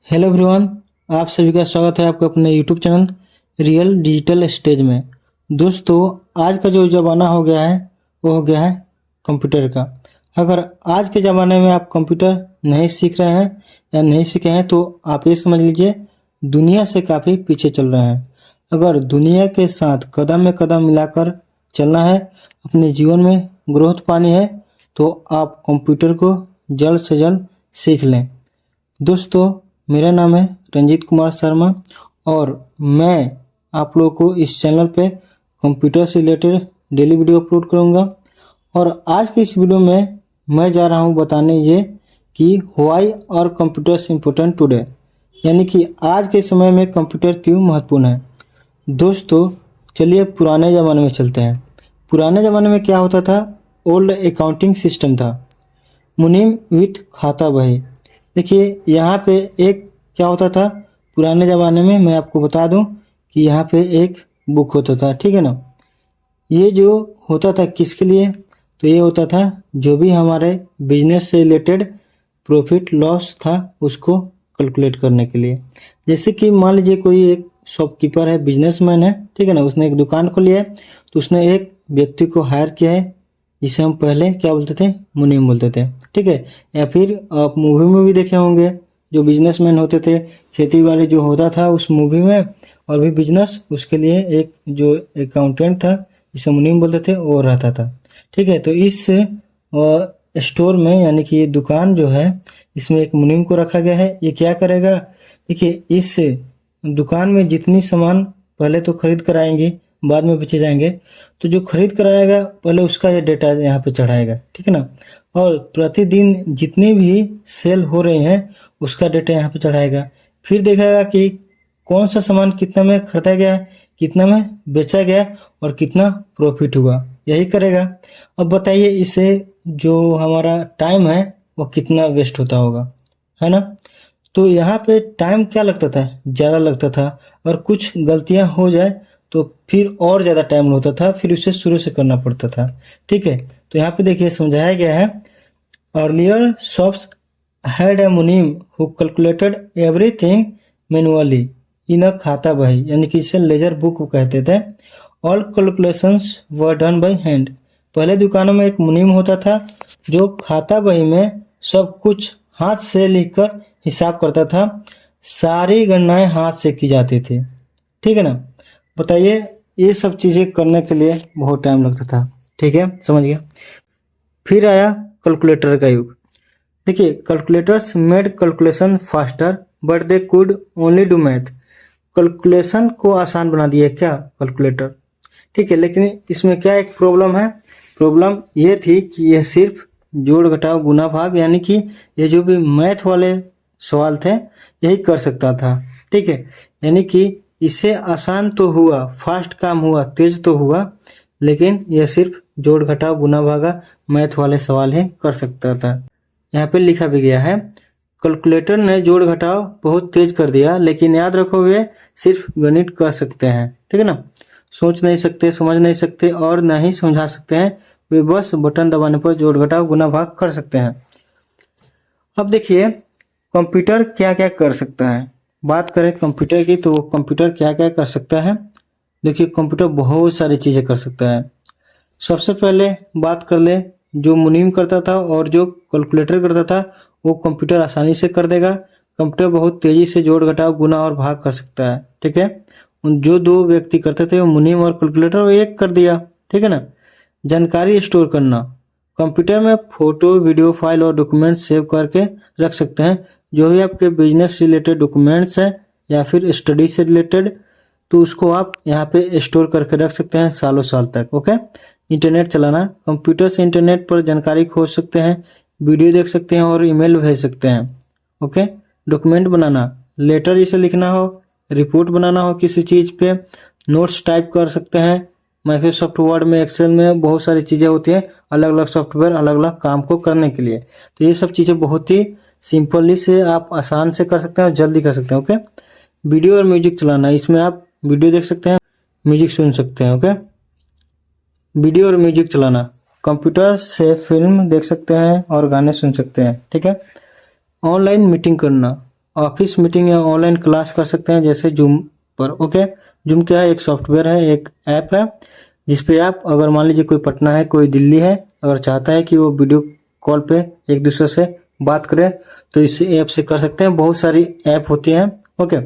Hello everyone, आप सभी का स्वागत है आपके अपने YouTube channel real digital stage में। दोस्तों, आज का जो ज़माना हो गया है वो हो गया है कंप्यूटर का। अगर आज के ज़माने में आप कंप्यूटर नहीं सीख रहे हैं या नहीं सीखे हैं तो आप ये समझ लीजिए दुनिया से काफ़ी पीछे चल रहे हैं। अगर दुनिया के साथ कदम में कदम मिलाकर चलना है, अपने जीवन में ग्रोथ पानी है, तो आप कंप्यूटर को जल्द से जल्द सीख लें। दोस्तों, मेरा नाम है रंजीत कुमार शर्मा और मैं आप लोगों को इस चैनल पे कंप्यूटर से रिलेटेड डेली वीडियो अपलोड करूँगा। और आज की इस वीडियो में मैं जा रहा हूँ बताने ये कि व्हाई और कंप्यूटर्स इम्पोर्टेंट टुडे, यानी कि आज के समय में कंप्यूटर क्यों महत्वपूर्ण है। दोस्तों, चलिए पुराने ज़माने में चलते हैं। पुराने ज़माने में क्या होता था? ओल्ड अकाउंटिंग सिस्टम था, मुनीम विथ खाता बही। देखिए यहाँ पे एक क्या होता था पुराने ज़माने में, मैं आपको बता दूं कि यहाँ पे एक बुक होता था, ठीक है ना। ये जो होता था किसके लिए? तो ये होता था जो भी हमारे बिजनेस से रिलेटेड प्रॉफिट लॉस था उसको कैलकुलेट करने के लिए। जैसे कि मान लीजिए कोई एक शॉपकीपर है, बिजनेसमैन है, ठीक है ना, उसने एक दुकान खोली है, तो उसने एक व्यक्ति को हायर किया है जिसे हम पहले क्या बोलते थे? मुनीम बोलते थे, ठीक है। या फिर आप मूवी में भी देखे होंगे जो बिजनेसमैन होते थे, खेती बाड़ी जो होता था उस मूवी में, और भी बिजनेस, उसके लिए एक जो अकाउंटेंट था जिसे मुनीम बोलते थे वो रहता था, ठीक है। तो इस स्टोर में, यानी कि ये दुकान जो है, इसमें एक मुनीम को रखा गया है। ये क्या करेगा? देखिए, इस दुकान में जितनी सामान पहले तो खरीद कर आएंगे, बाद में बेचे जाएंगे, तो जो खरीद कर आएगा पहले उसका ये डेटा यहाँ पे चढ़ाएगा, ठीक है ना। और प्रतिदिन जितनी भी सेल हो रही हैं उसका डेटा यहाँ पे चढ़ाएगा। फिर देखेगा कि कौन सा सामान कितना में खरीदा गया है, कितना में बेचा गया और कितना प्रॉफिट हुआ, यही करेगा। अब बताइए इससे जो हमारा टाइम है वो कितना वेस्ट होता होगा, है ना। तो यहाँ पे टाइम क्या लगता था? ज़्यादा लगता था, और कुछ गलतियाँ हो जाए तो फिर और ज़्यादा टाइम होता था, फिर उसे शुरू से करना पड़ता था, ठीक है। तो यहाँ पे देखिए समझाया गया है, अर्लियर शॉप्स हैड ए मुनीम हु कैलकुलेटेड एवरीथिंग मैनुअली इन अ खाता बही, यानी कि इसे लेजर बुक कहते थे। All calculations were done by hand. पहले दुकानों में एक मुनीम होता था जो खाता बही में सब कुछ हाथ से लिखकर हिसाब करता था। सारी गणनाएं हाथ से की जाती थी, ठीक है ना। बताइए, ये सब चीज़ें करने के लिए बहुत टाइम लगता था, ठीक है, समझ गया। फिर आया कैलकुलेटर का युग। देखिए, calculators made calculation faster but they could only do math. Calculation को आसान बना दिया क्या कैलकुलेटर, ठीक है, लेकिन इसमें क्या एक प्रॉब्लम है? प्रॉब्लम ये थी कि यह सिर्फ जोड़ घटाव गुना भाग, यानी कि ये जो भी मैथ वाले सवाल थे यही कर सकता था, ठीक है। यानी कि इससे आसान तो हुआ, फास्ट काम हुआ, तेज तो हुआ, लेकिन यह सिर्फ जोड़ घटाव गुना भागा मैथ वाले सवाल ही कर सकता था। यहाँ पे लिखा भी गया है, कैलकुलेटर ने जोड़ घटाव बहुत तेज कर दिया, लेकिन याद रखो वे सिर्फ गणित कर सकते हैं, ठीक है ना। सोच नहीं सकते, समझ नहीं सकते और ना ही समझा सकते हैं, वे बस बटन दबाने पर जोड़ घटाव गुना भाग कर सकते हैं। अब देखिए कंप्यूटर क्या क्या कर सकता है। बात करें कंप्यूटर की तो कंप्यूटर क्या क्या कर सकता है। देखिए, कंप्यूटर बहुत सारी चीज़ें कर सकता है। सबसे पहले बात कर ले, जो मुनीम करता था और जो कैलकुलेटर करता था वो कंप्यूटर आसानी से कर देगा। कंप्यूटर बहुत तेज़ी से जोड़ घटाव गुना और भाग कर सकता है, ठीक है। जो दो व्यक्ति करते थे वो मुनीम और कैलकुलेटर, वो एक कर दिया, ठीक है ना। जानकारी स्टोर करना, कंप्यूटर में फोटो, वीडियो फाइल और डॉक्यूमेंट्स सेव करके रख सकते हैं। जो भी आपके बिजनेस रिलेटेड डॉक्यूमेंट्स हैं या फिर स्टडी से रिलेटेड, तो उसको आप यहाँ पे स्टोर करके रख सकते हैं सालों साल तक, ओके। इंटरनेट चलाना, कंप्यूटर से इंटरनेट पर जानकारी खोज सकते हैं, वीडियो देख सकते हैं और ईमेल भेज सकते हैं, ओके। डॉक्यूमेंट बनाना, लेटर जैसे लिखना हो, रिपोर्ट बनाना हो किसी चीज़ पे, नोट्स टाइप कर सकते हैं। माइक्रोसॉफ्ट वर्ड में, एक्सेल में बहुत सारी चीज़ें होती हैं, अलग अलग सॉफ्टवेयर अलग अलग काम को करने के लिए। तो ये सब चीज़ें बहुत ही सिंपली से आप आसान से कर सकते हैं और जल्दी कर सकते हैं, ओके। वीडियो और म्यूजिक चलाना, इसमें आप वीडियो देख सकते हैं, म्यूजिक सुन सकते हैं, ओके। वीडियो और म्यूजिक चलाना, कंप्यूटर से फिल्म देख सकते हैं और गाने सुन सकते हैं, ठीक है। ऑनलाइन मीटिंग करना, ऑफिस मीटिंग या ऑनलाइन क्लास कर सकते हैं, जैसे जूम पर। ओके, जूम क्या है? एक सॉफ्टवेयर है, एक ऐप है, जिसपे आप अगर मान लीजिए कोई पटना है, कोई दिल्ली है, अगर चाहता है कि वो वीडियो कॉल पे एक दूसरे से बात करें तो इस ऐप से कर सकते हैं। बहुत सारी ऐप होती हैं। ओके,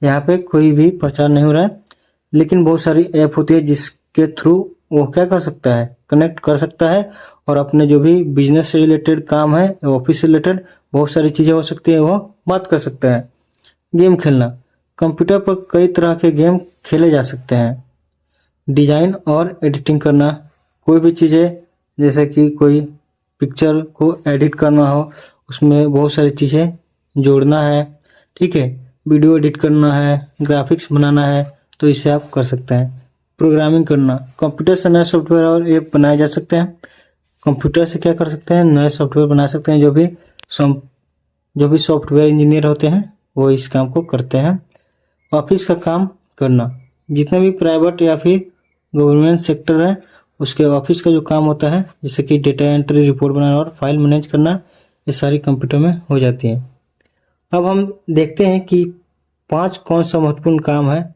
यहाँ पे कोई भी प्रचार नहीं हो रहा है, लेकिन बहुत सारी ऐप होती है जिसके थ्रू वो क्या कर सकता है, कनेक्ट कर सकता है और अपने जो भी बिजनेस से रिलेटेड काम है, ऑफिस से रिलेटेड बहुत सारी चीज़ें हो सकती है, वो बात कर सकता है। गेम खेलना, कंप्यूटर पर कई तरह के गेम खेले जा सकते हैं। डिजाइन और एडिटिंग करना, कोई भी चीज़ें जैसे कि कोई पिक्चर को एडिट करना हो, उसमें बहुत सारी चीज़ें जोड़ना है, ठीक है, वीडियो एडिट करना है, ग्राफिक्स बनाना है, तो इसे आप कर सकते हैं। प्रोग्रामिंग करना, कंप्यूटर से नए सॉफ्टवेयर और ऐप बनाए जा सकते हैं। कंप्यूटर से क्या कर सकते हैं, नए सॉफ्टवेयर बना सकते हैं। जो भी सॉफ्टवेयर इंजीनियर होते हैं वो इस काम को करते हैं। ऑफिस का काम करना, जितने भी प्राइवेट या फिर गवर्नमेंट सेक्टर है उसके ऑफिस का जो काम होता है, जैसे कि डेटा एंट्री, रिपोर्ट बनाना और फाइल मैनेज करना, ये सारी कंप्यूटर में हो जाती है। अब हम देखते हैं कि 5 कौन सा महत्वपूर्ण काम है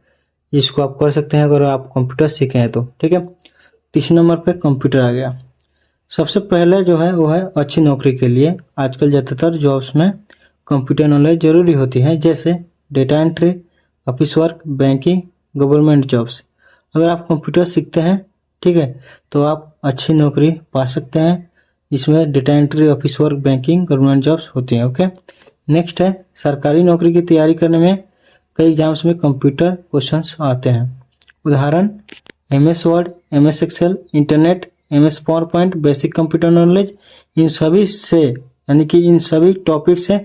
जिसको आप कर सकते हैं अगर आप कंप्यूटर सीखे हैं तो, ठीक है। तीसरे नंबर पे कंप्यूटर आ गया। सबसे पहले जो है वो है अच्छी नौकरी के लिए आजकल ज़्यादातर जॉब्स में कंप्यूटर नॉलेज ज़रूरी होती है, जैसे data entry, office work, banking, government jobs. अगर आप कंप्यूटर सीखते हैं, ठीक है, तो आप अच्छी नौकरी पा सकते हैं। इसमें data entry, office work, banking, government jobs होती हैं। ओके, नेक्स्ट है सरकारी नौकरी की तैयारी करने में कई एग्जाम्स में कंप्यूटर क्वेश्चंस आते हैं। उदाहरण MS Word, MS Excel, internet, MS PowerPoint, basic computer knowledge, इन सभी से यानी कि इन सभी टॉपिक से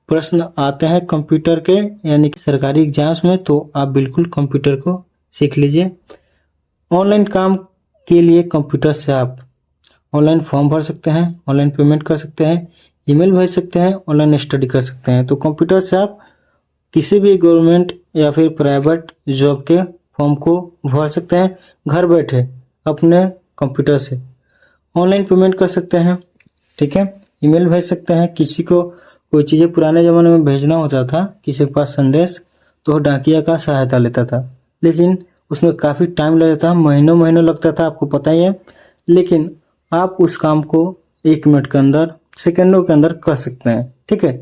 प्रश्न आते हैं कंप्यूटर के यानी कि सरकारी एग्जाम्स में, तो आप बिल्कुल कंप्यूटर को सीख लीजिए। ऑनलाइन काम के लिए कंप्यूटर से आप ऑनलाइन फॉर्म भर सकते हैं, ऑनलाइन पेमेंट कर सकते हैं, ईमेल भेज सकते हैं, ऑनलाइन स्टडी कर सकते हैं। तो कंप्यूटर से आप किसी भी गवर्नमेंट या फिर प्राइवेट जॉब के फॉर्म को भर सकते हैं घर बैठे अपने कंप्यूटर से। ऑनलाइन पेमेंट कर सकते हैं, ठीक है, ईमेल भेज सकते हैं। किसी को कोई चीज़ें पुराने ज़माने में भेजना होता था, किसी के पास संदेश, तो डाकिया का सहायता लेता था, लेकिन उसमें काफ़ी टाइम लग जाता था, महीनों महीनों लगता था, आपको पता ही है। लेकिन आप उस काम को 1 मिनट के अंदर, सेकंडों के अंदर कर सकते हैं, ठीक है।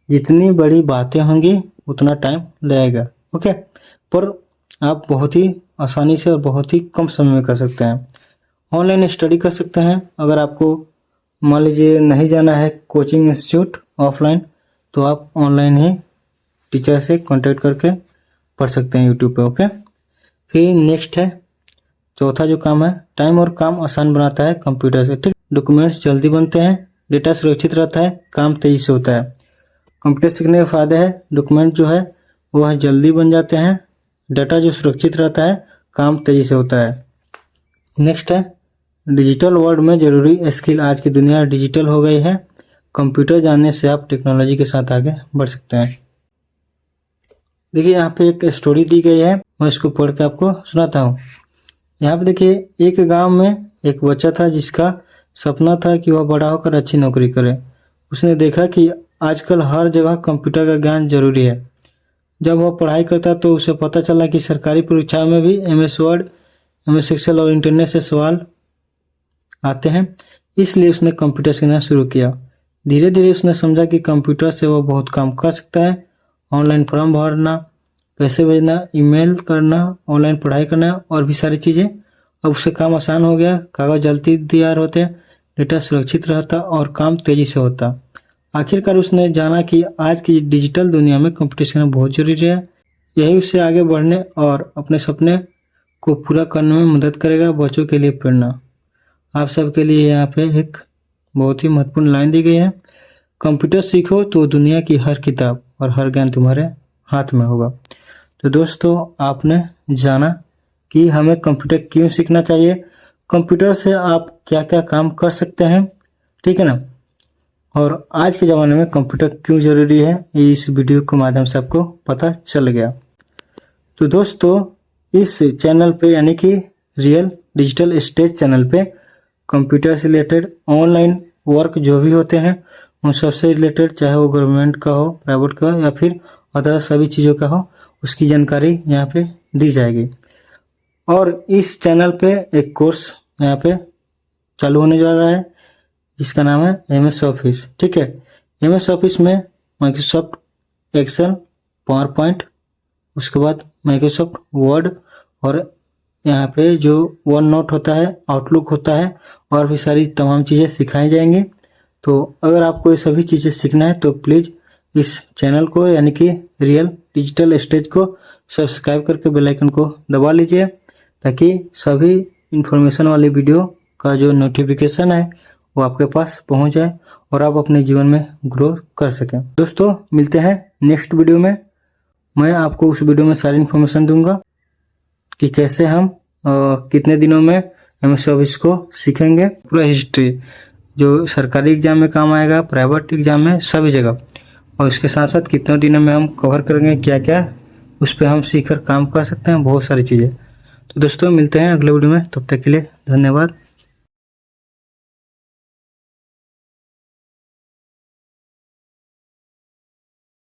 जितनी बड़ी बातें होंगी उतना टाइम लगेगा, ओके, पर आप बहुत ही आसानी से और बहुत ही कम समय में कर सकते हैं। ऑनलाइन स्टडी कर सकते हैं। अगर आपको मान लीजिए नहीं जाना है कोचिंग इंस्टीट्यूट ऑफलाइन, तो आप ऑनलाइन ही टीचर से कांटेक्ट करके पढ़ सकते हैं यूट्यूब पे। ओके, फिर नेक्स्ट है चौथा जो काम है, टाइम और काम आसान बनाता है कंप्यूटर से, ठीक। डॉक्यूमेंट्स जल्दी बनते हैं, डेटा सुरक्षित रहता है, काम तेजी से होता है। कंप्यूटर सीखने के फायदे हैं, डॉक्यूमेंट जो है वह जल्दी बन जाते हैं, डाटा जो सुरक्षित रहता है, काम तेजी से होता है। नेक्स्ट है डिजिटल वर्ल्ड में जरूरी स्किल, आज की दुनिया डिजिटल हो गई है, कंप्यूटर जानने से आप टेक्नोलॉजी के साथ आगे बढ़ सकते हैं। देखिए यहाँ पे एक स्टोरी दी गई है, मैं इसको पढ़ के आपको सुनाता हूँ। यहाँ पे देखिए एक गांव में एक बच्चा था जिसका सपना था कि वह बड़ा होकर अच्छी नौकरी करे। उसने देखा कि आजकल हर जगह कंप्यूटर का ज्ञान जरूरी है। जब वह पढ़ाई करता तो उसे पता चला कि सरकारी परीक्षाओं में भी MS वर्ड, MS एक्सेल और इंटरनेट से सवाल आते हैं, इसलिए उसने कंप्यूटर सीखना शुरू किया। धीरे धीरे उसने समझा कि कंप्यूटर से वह बहुत काम कर सकता है। ऑनलाइन फॉर्म भरना, पैसे भेजना, ईमेल करना, ऑनलाइन पढ़ाई करना और भी सारी चीज़ें। अब उससे काम आसान हो गया, कागज जल्दी तैयार होते, डेटा सुरक्षित रहता और काम तेजी से होता। आखिरकार उसने जाना कि आज की डिजिटल दुनिया में कंप्यूटर सीखना बहुत जरूरी है। यही उससे आगे बढ़ने और अपने सपने को पूरा करने में मदद करेगा। बच्चों के लिए प्रेरणा, आप सबके लिए यहाँ पे एक बहुत ही महत्वपूर्ण लाइन दी गई है, कंप्यूटर सीखो तो दुनिया की हर किताब और हर ज्ञान तुम्हारे हाथ में होगा। तो दोस्तों आपने जाना कि हमें कंप्यूटर क्यों सीखना चाहिए, कंप्यूटर से आप क्या क्या काम कर सकते हैं, ठीक है ना, और आज के ज़माने में कंप्यूटर क्यों ज़रूरी है, ये इस वीडियो के माध्यम से आपको पता चल गया। तो दोस्तों इस चैनल पे यानी कि रियल डिजिटल स्टेज चैनल पे कंप्यूटर से रिलेटेड ऑनलाइन वर्क जो भी होते हैं उन सबसे रिलेटेड, चाहे वो गवर्नमेंट का हो, प्राइवेट का हो या फिर अदर सभी चीज़ों का हो, उसकी जानकारी यहाँ पे दी जाएगी। और इस चैनल पे एक कोर्स यहाँ पे चालू होने जा रहा है जिसका नाम है MS ऑफिस। ठीक है, MS ऑफिस में माइक्रोसॉफ्ट एक्सेल, पावर पॉइंट, उसके बाद माइक्रोसॉफ्ट वर्ड और यहाँ पे जो वन नोट होता है, आउटलुक होता है और भी सारी तमाम चीज़ें सिखाई जाएंगी। तो अगर आपको ये सभी चीज़ें सीखना है तो प्लीज़ इस चैनल को यानी कि रियल डिजिटल स्टेज को सब्सक्राइब करके बेल आइकन को दबा लीजिए ताकि सभी इंफॉर्मेशन वाली वीडियो का जो नोटिफिकेशन है वो आपके पास पहुंच जाए और आप अपने जीवन में ग्रो कर सकें। दोस्तों मिलते हैं नेक्स्ट वीडियो में। मैं आपको उस वीडियो में सारी इन्फॉर्मेशन दूंगा कि कैसे हम कितने दिनों में MS ऑफिस को सीखेंगे, पूरा हिस्ट्री जो सरकारी एग्जाम में काम आएगा, प्राइवेट एग्जाम में, सभी जगह। और इसके साथ साथ कितने दिनों में हम कवर करेंगे, क्या क्या उस पर हम सीख कर काम कर सकते हैं, बहुत सारी चीज़ें। तो दोस्तों मिलते हैं अगले वीडियो में, तब तक के लिए धन्यवाद।